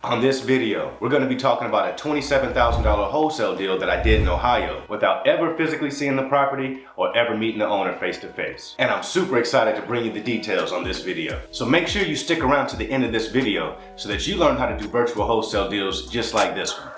On this video, we're going to be talking about a $27,000 wholesale deal that I did in Ohio without ever physically seeing the property or ever meeting the owner face to face. And I'm super excited to bring you the details on this video. So make sure you stick around to the end of this video so that you learn how to do virtual wholesale deals just like this one.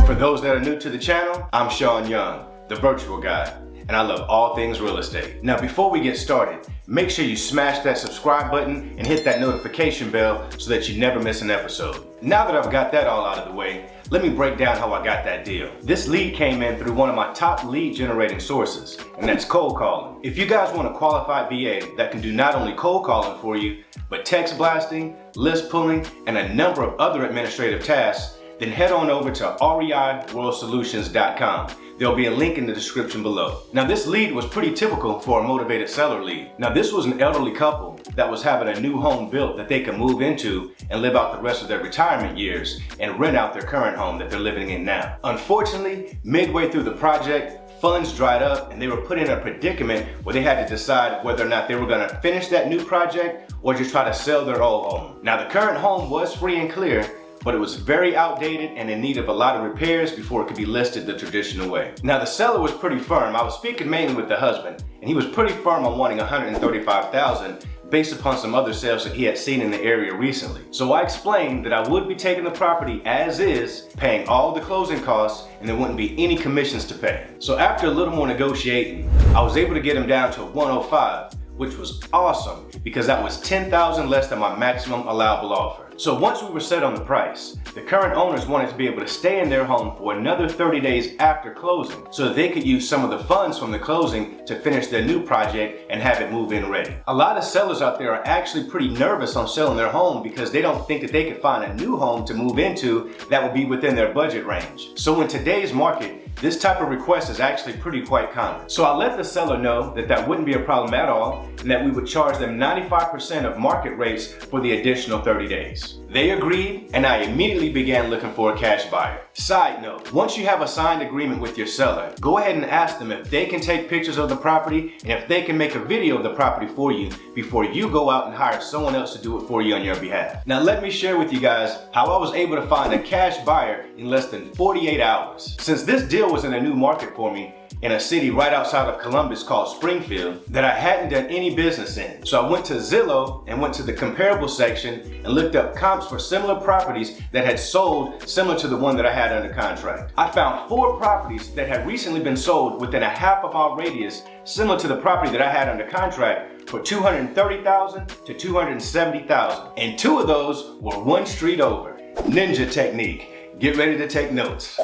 For those that are new to the channel, I'm Shaun Young, the virtual guy, and I love all things real estate. Now before we get started, make sure you smash that subscribe button and hit that notification bell so that you never miss an episode. Now that I've got that all out of the way, let me break down how I got that deal. This lead came in through one of my top lead generating sources, and that's cold calling. If you guys want a qualified VA that can do not only cold calling for you, but text blasting, list pulling, and a number of other administrative tasks, then head on over to REIWorldSolutions.com. There'll be a link in the description below. Now this lead was pretty typical for a motivated seller lead. Now this was an elderly couple that was having a new home built that they could move into and live out the rest of their retirement years and rent out their current home that they're living in now. Unfortunately, midway through the project, funds dried up and they were put in a predicament where they had to decide whether or not they were going to finish that new project or just try to sell their old home. Now the current home was free and clear, but it was very outdated and in need of a lot of repairs before it could be listed the traditional way. Now the seller was pretty firm. I was speaking mainly with the husband, and he was pretty firm on wanting $135,000 based upon some other sales that he had seen in the area recently. So I explained that I would be taking the property as is, paying all the closing costs, and there wouldn't be any commissions to pay. So after a little more negotiating, I was able to get him down to 105, which was awesome because that was $10,000 less than my maximum allowable offer. So once we were set on the price, the current owners wanted to be able to stay in their home for another 30 days after closing so that they could use some of the funds from the closing to finish their new project and have it move in ready. A lot of sellers out there are actually pretty nervous on selling their home because they don't think that they could find a new home to move into that will be within their budget range. So in today's market, this type of request is actually quite common. So I let the seller know that that wouldn't be a problem at all and that we would charge them 95% of market rates for the additional 30 days. They agreed, and I immediately began looking for a cash buyer. Side note, once you have a signed agreement with your seller, go ahead and ask them if they can take pictures of the property and if they can make a video of the property for you before you go out and hire someone else to do it for you on your behalf. Now let me share with you guys how I was able to find a cash buyer in less than 48 hours. Since this deal was in a new market for me, in a city right outside of Columbus called Springfield that I hadn't done any business in. So I went to Zillow and went to the comparable section and looked up comps for similar properties that had sold similar to the one that I had under contract. I found 4 properties that had recently been sold within a half-mile radius similar to the property that I had under contract for $230,000 to $270,000. And 2 of those were one street over. Ninja technique. Get ready to take notes.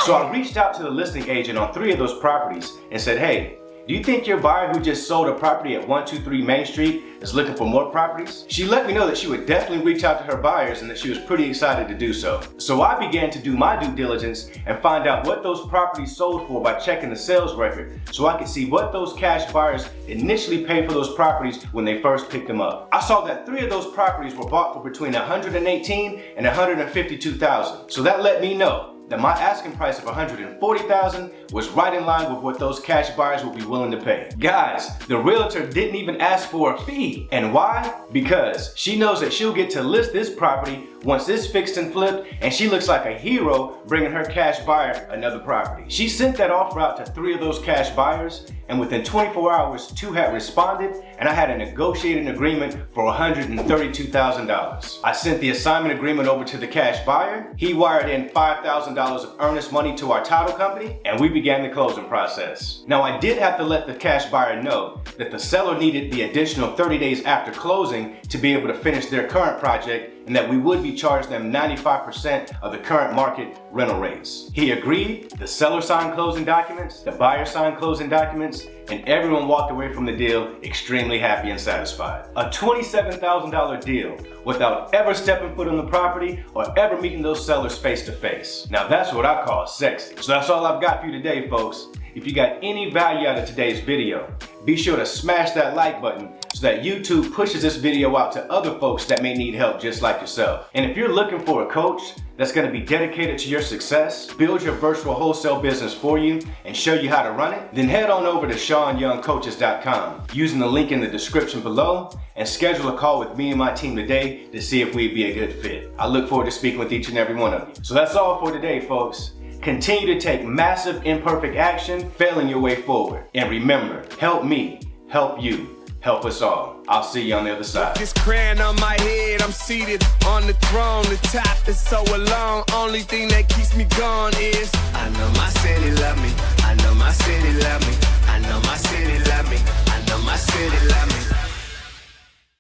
So I reached out to the listing agent on 3 of those properties and said, hey, do you think your buyer who just sold a property at 123 Main Street is looking for more properties? She let me know that she would definitely reach out to her buyers and that she was pretty excited to do so. So I began to do my due diligence and find out what those properties sold for by checking the sales record so I could see what those cash buyers initially paid for those properties when they first picked them up. I saw that 3 of those properties were bought for between $118,000 and $152,000. So that let me know that my asking price of $140,000 was right in line with what those cash buyers would be willing to pay. Guys, the realtor didn't even ask for a fee. And why? Because she knows that she'll get to list this property once it's fixed and flipped, and she looks like a hero bringing her cash buyer another property. She sent that offer out to 3 of those cash buyers, and within 24 hours, 2 had responded, and I had a negotiated agreement for $132,000. I sent the assignment agreement over to the cash buyer. He wired in $5,000 of earnest money to our title company, and we began the closing process. Now I did have to let the cash buyer know that the seller needed the additional 30 days after closing to be able to finish their current project, and that we would be charged them 95% of the current market rental rates. He agreed, the seller signed closing documents, the buyer signed closing documents, and everyone walked away from the deal extremely happy and satisfied. A $27,000 deal without ever stepping foot on the property or ever meeting those sellers face to face. Now that's what I call sexy. So that's all I've got for you today, folks. If you got any value out of today's video, be sure to smash that like button so that YouTube pushes this video out to other folks that may need help just like yourself. And if you're looking for a coach that's going to be dedicated to your success, build your virtual wholesale business for you, and show you how to run it, then head on over to ShaunYoungCoaches.com using the link in the description below and schedule a call with me and my team today to see if we'd be a good fit. I look forward to speaking with each and every one of you. So that's all for today, folks. Continue to take massive imperfect action, failing your way forward. And remember, help me, help you, help us all. I'll see you on the other side. This crown on my head, I'm seated on the throne. The top is so alone. Only thing that keeps me going is I know my city love me. I know my city love me. I know my city love me. I know my city love me.